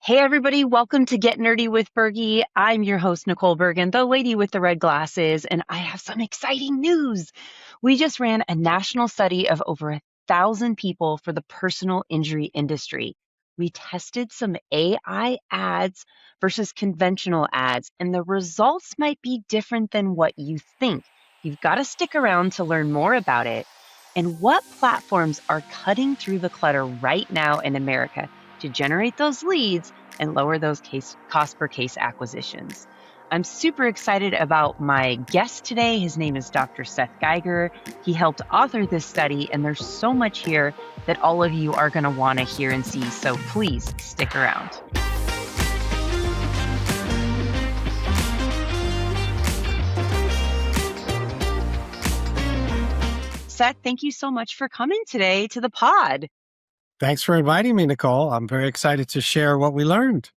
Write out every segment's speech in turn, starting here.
Hey, everybody, welcome to Get Nerdy with Bergie. I'm your host, Nicole Bergen, the lady with the red glasses, and I have some exciting news. We just ran a national study of over 1,000 people for the personal injury industry. We tested some AI ads versus conventional ads, and the results might be different than what you think. You've got to stick around to learn more about it and what platforms are cutting through the clutter right now in America to generate those leads and lower those cost per case acquisitions. I'm super excited about my guest today. His name is Dr. Seth Geiger. He helped author this study, and there's so much here that all of you are going to want to hear and see. So please stick around. Seth, thank you so much for coming today to the pod. Thanks for inviting me, Nicole. I'm very excited to share what we learned.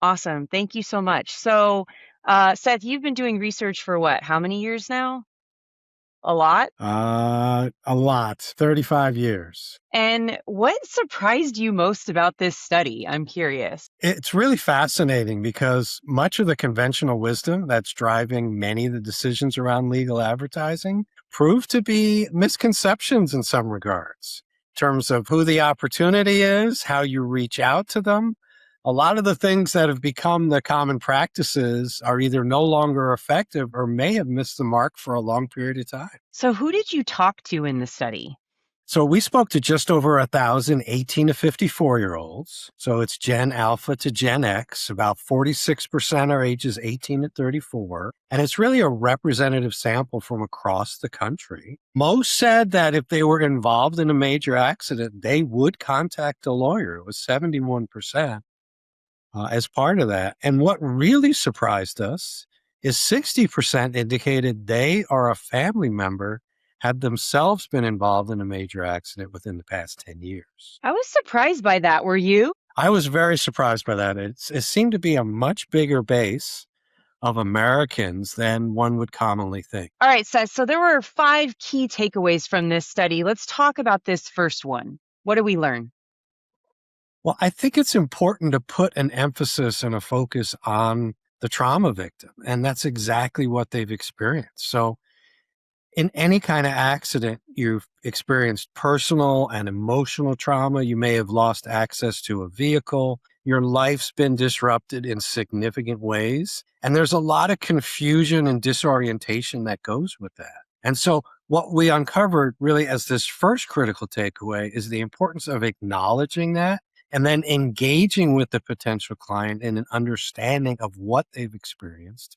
Awesome. Thank you so much. So, Seth, you've been doing research for what? How many years now? A lot? A lot. 35 years. And what surprised you most about this study? I'm curious. It's really fascinating because much of the conventional wisdom that's driving many of the decisions around legal advertising proved to be misconceptions in some regards. In terms of who the opportunity is, how you reach out to them. A lot of the things that have become the common practices are either no longer effective or may have missed the mark for a long period of time. So who did you talk to in the study? So we spoke to just over 1,000 18 to 54-year-olds. So it's Gen Alpha to Gen X. About 46% are ages 18 to 34. And it's really a representative sample from across the country. Most said that if they were involved in a major accident, they would contact a lawyer. It was 71%. As part of that. And what really surprised us is 60% indicated they or a family member had themselves been involved in a major accident within the past 10 years. I was surprised by that. Were you? I was very surprised by that. It seemed to be a much bigger base of Americans than one would commonly think. All right, Seth. So there were 5 key takeaways from this study. Let's talk about this first one. What did we learn? Well, I think it's important to put an emphasis and a focus on the trauma victim, and that's exactly what they've experienced. So in any kind of accident, you've experienced personal and emotional trauma. You may have lost access to a vehicle. Your life's been disrupted in significant ways. And there's a lot of confusion and disorientation that goes with that. And so what we uncovered really as this first critical takeaway is the importance of acknowledging that and then engaging with the potential client in an understanding of what they've experienced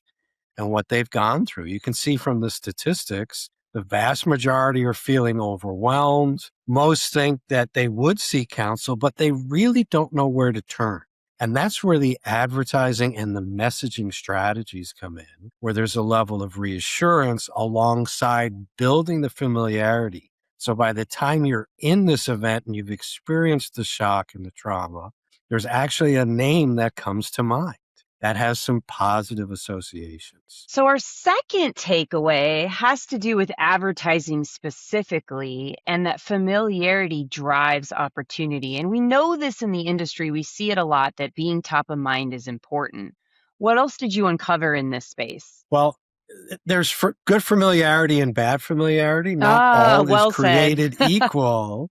and what they've gone through. You can see from the statistics, the vast majority are feeling overwhelmed. Most think that they would seek counsel, but they really don't know where to turn. And that's where the advertising and the messaging strategies come in, where there's a level of reassurance alongside building the familiarity. So by the time you're in this event and you've experienced the shock and the trauma, there's actually a name that comes to mind that has some positive associations. So our second takeaway has to do with advertising specifically, and that familiarity drives opportunity. And we know this in the industry. We see it a lot, that being top of mind is important. What else did you uncover in this space? Well, there's good familiarity and bad familiarity. Not all is created equal.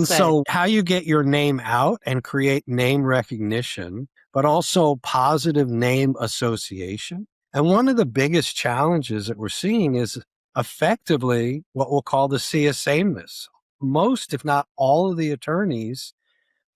So how you get your name out and create name recognition, but also positive name association. And one of the biggest challenges that we're seeing is effectively what we'll call the Sea of Sameness. Most, if not all of the attorneys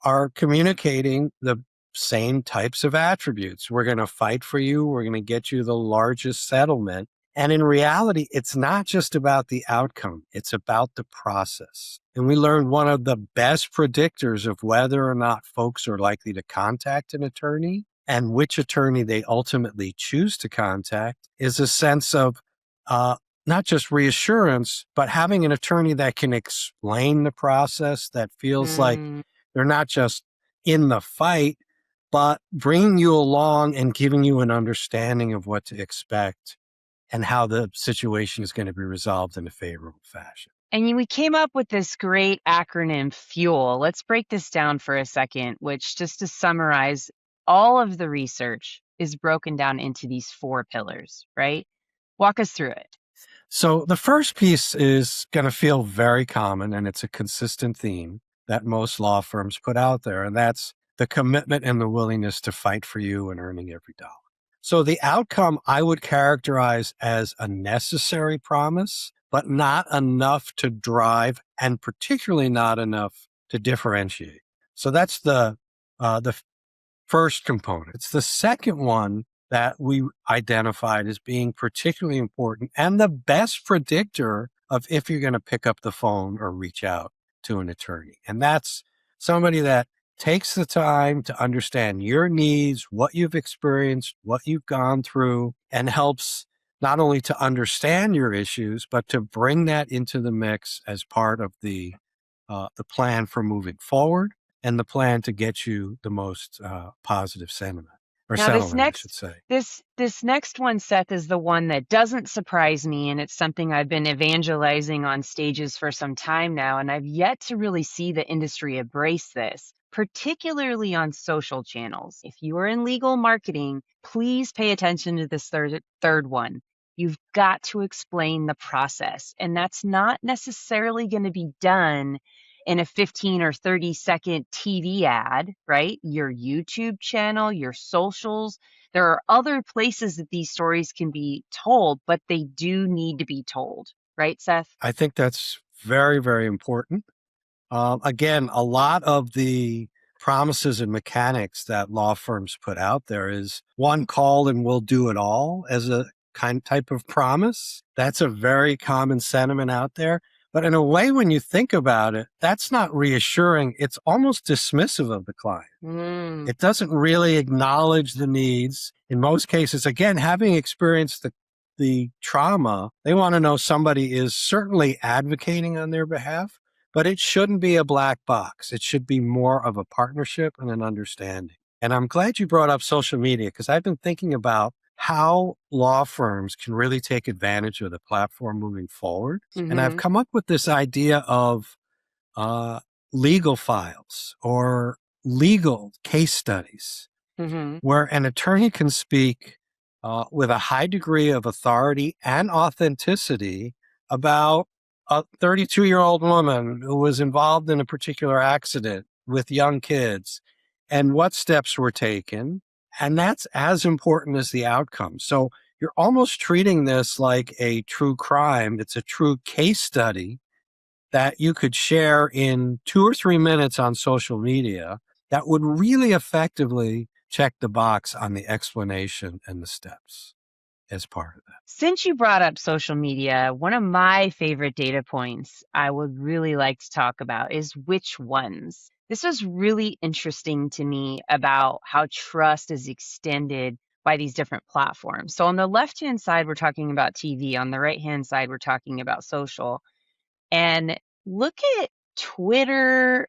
are communicating the same types of attributes. We're going to fight for you. We're going to get you the largest settlement. And in reality, it's not just about the outcome. It's about the process. And we learned one of the best predictors of whether or not folks are likely to contact an attorney and which attorney they ultimately choose to contact is a sense of not just reassurance, but having an attorney that can explain the process, that feels like they're not just in the fight, but bringing you along and giving you an understanding of what to expect and how the situation is going to be resolved in a favorable fashion. And we came up with this great acronym, FUEL. Let's break this down for a second, which, just to summarize, all of the research is broken down into these 4 pillars, right? Walk us through it. So the first piece is going to feel very common, and it's a consistent theme that most law firms put out there, and that's the commitment and the willingness to fight for you and earning every dollar. So the outcome I would characterize as a necessary promise, but not enough to drive, and particularly not enough to differentiate. So that's the first component. It's the second one that we identified as being particularly important and the best predictor of if you're going to pick up the phone or reach out to an attorney. And that's somebody that takes the time to understand your needs, what you've experienced, what you've gone through, and helps not only to understand your issues, but to bring that into the mix as part of the plan for moving forward and the plan to get you the most positive sentiment or Now settlement, I should say. this next one, Seth, is the one that doesn't surprise me, and it's something I've been evangelizing on stages for some time now, and I've yet to really see the industry embrace this, particularly on social channels. If you are in legal marketing, please pay attention to this third one. You've got to explain the process, and that's not necessarily going to be done in a 15 or 30-second TV ad, right? Your YouTube channel, your socials. There are other places that these stories can be told, but they do need to be told, right, Seth? I think that's very, very important. Again, a lot of the promises and mechanics that law firms put out there is one call and we'll do it all as a type of promise. That's a very common sentiment out there. But in a way, when you think about it, that's not reassuring. It's almost dismissive of the client. It doesn't really acknowledge the needs. In most cases, again, having experienced the trauma, they want to know somebody is certainly advocating on their behalf, but it shouldn't be a black box. It should be more of a partnership and an understanding. And I'm glad you brought up social media because I've been thinking about how law firms can really take advantage of the platform moving forward. And I've come up with this idea of legal files or legal case studies where an attorney can speak with a high degree of authority and authenticity about a 32-year-old woman who was involved in a particular accident with young kids and what steps were taken. And that's as important as the outcome. So you're almost treating this like a true crime. It's a true case study that you could share in 2 or 3 minutes on social media that would really effectively check the box on the explanation and the steps as part of that. Since you brought up social media, one of my favorite data points I would really like to talk about is which ones. This was really interesting to me about how trust is extended by these different platforms. So on the left-hand side, we're talking about TV. On the right-hand side, we're talking about social. And look at Twitter,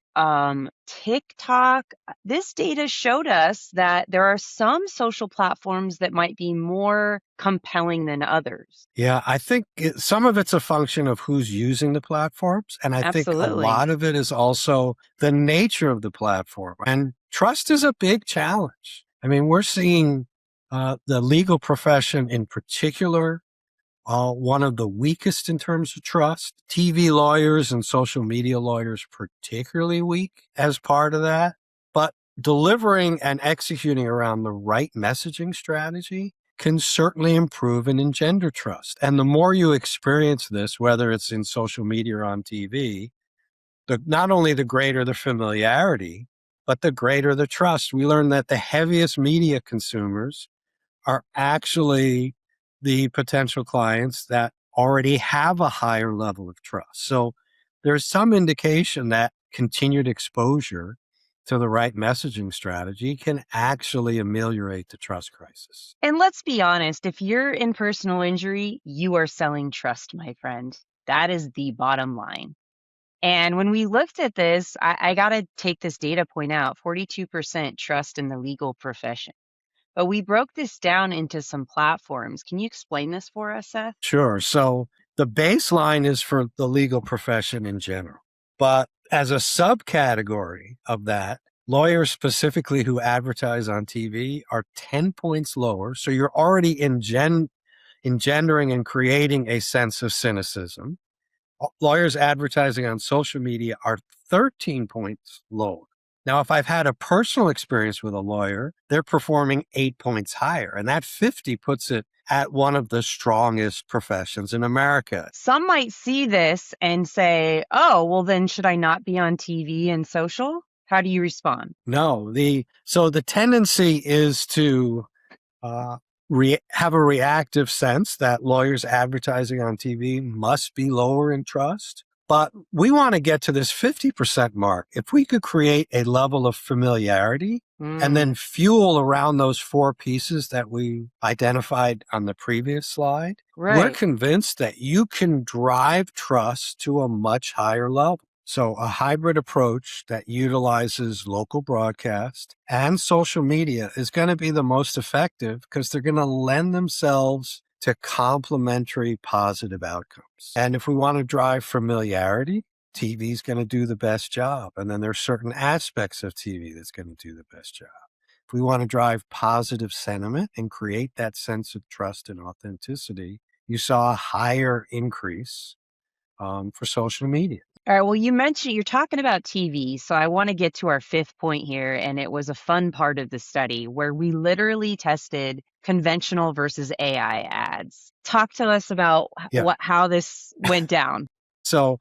TikTok. This data showed us that there are some social platforms that might be more compelling than others. Yeah, I think some of it's a function of who's using the platforms. And I think a Absolutely. lot of it is also the nature of the platform. And trust is a big challenge. I mean, we're seeing the legal profession in particular one of the weakest in terms of trust. TV lawyers and social media lawyers particularly weak as part of that. But delivering and executing around the right messaging strategy can certainly improve and engender trust. And the more you experience this, whether it's in social media or on TV, not only the greater the familiarity, but the greater the trust. We learn that the heaviest media consumers are actually the potential clients that already have a higher level of trust. So there's some indication that continued exposure to the right messaging strategy can actually ameliorate the trust crisis. And let's be honest, if you're in personal injury, you are selling trust, my friend. That is the bottom line. And when we looked at this, I got to take this data point out, 42% trust in the legal profession. But we broke this down into some platforms. Can you explain this for us, Seth? Sure. So The baseline is for the legal profession in general. But as a subcategory of that, lawyers specifically who advertise on TV are 10 points lower. So you're already engendering and creating a sense of cynicism. Lawyers advertising on social media are 13 points lower. Now, if I've had a personal experience with a lawyer, they're performing 8 points higher. And that 50 puts it at one of the strongest professions in America. Some might see this and say, oh, well, then should I not be on TV and social? How do you respond? No, so the tendency is to have a reactive sense that lawyers advertising on TV must be lower in trust. But we want to get to this 50% mark. If we could create a level of familiarity and then fuel around those 4 pieces that we identified on the previous slide, we're convinced that you can drive trust to a much higher level. So a hybrid approach that utilizes local broadcast and social media is going to be the most effective because they're going to lend themselves to complementary positive outcomes. And if we want to drive familiarity, TV is going to do the best job. And then there's certain aspects of TV that's going to do the best job. If we want to drive positive sentiment and create that sense of trust and authenticity, you saw a higher increase for social media. All right. Well, you mentioned you're talking about TV. So I want to get to our 5th point here. And it was a fun part of the study where we literally tested conventional versus AI ads. Talk to us about how this went down. So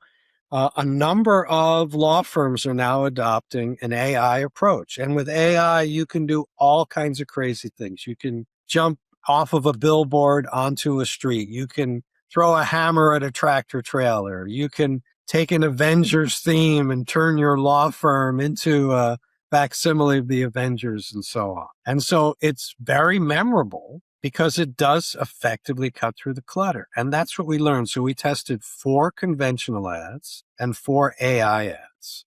a number of law firms are now adopting an AI approach. And with AI, you can do all kinds of crazy things. You can jump off of a billboard onto a street. You can throw a hammer at a tractor trailer. You can take an Avengers theme and turn your law firm into a facsimile of the Avengers and so on. And so it's very memorable because it does effectively cut through the clutter. And that's what we learned. So we tested 4 conventional ads and 4 AI ads.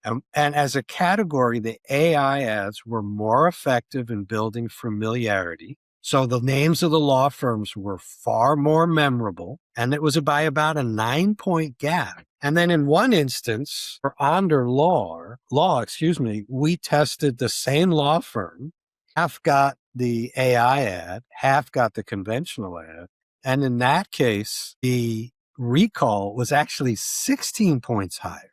And as a category, the AI ads were more effective in building familiarity. So the names of the law firms were far more memorable, and it was by about a 9-point gap. And then in one instance, for Onder law, we tested the same law firm. Half got the AI ad, half got the conventional ad. And in that case, the recall was actually 16 points higher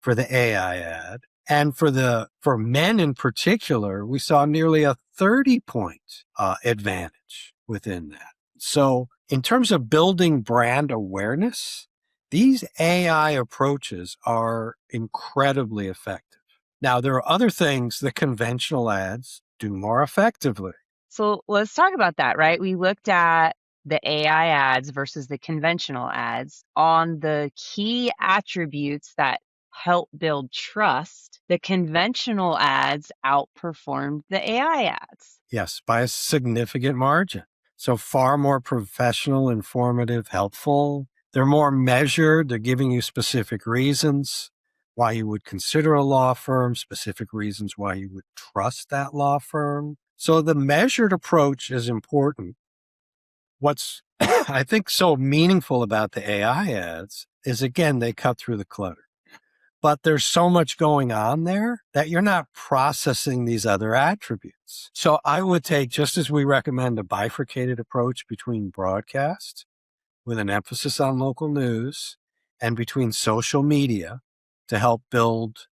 for the AI ad. And for men in particular, we saw nearly a 30-point advantage within that. So in terms of building brand awareness, these AI approaches are incredibly effective. Now, there are other things that conventional ads do more effectively. So let's talk about that, right? We looked at the AI ads versus the conventional ads on the key attributes that help build trust. The conventional ads outperformed the AI ads. Yes, by a significant margin. So far more professional, informative, helpful. They're more measured. They're giving you specific reasons why you would consider a law firm, specific reasons why you would trust that law firm. So the measured approach is important. What's, I think, so meaningful about the AI ads is, again, they cut through the clutter. But there's so much going on there that you're not processing these other attributes. So I would take, just as we recommend, a bifurcated approach between broadcast with an emphasis on local news and between social media to help build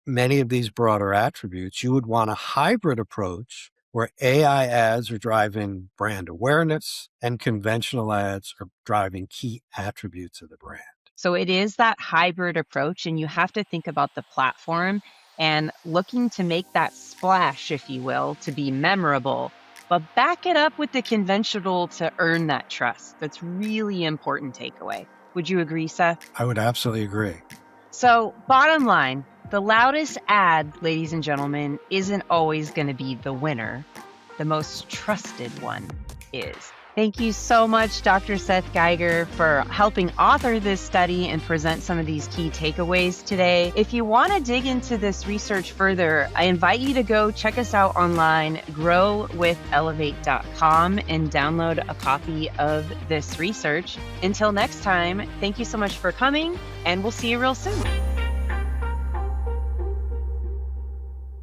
many of these broader attributes. You would want a hybrid approach where AI ads are driving brand awareness and conventional ads are driving key attributes of the brand. So it is that hybrid approach, and you have to think about the platform and looking to make that splash, if you will, to be memorable, but back it up with the conventional to earn that trust. That's really important takeaway. Would you agree, Seth? I would absolutely agree. So bottom line, the loudest ad, ladies and gentlemen, isn't always going to be the winner. The most trusted one is. Thank you so much, Dr. Seth Geiger, for helping author this study and present some of these key takeaways today. If you want to dig into this research further, I invite you to go check us out online, growwithelevate.com. sameness.com and download a copy of this research. Until next time, thank you so much for coming, and we'll see you real soon.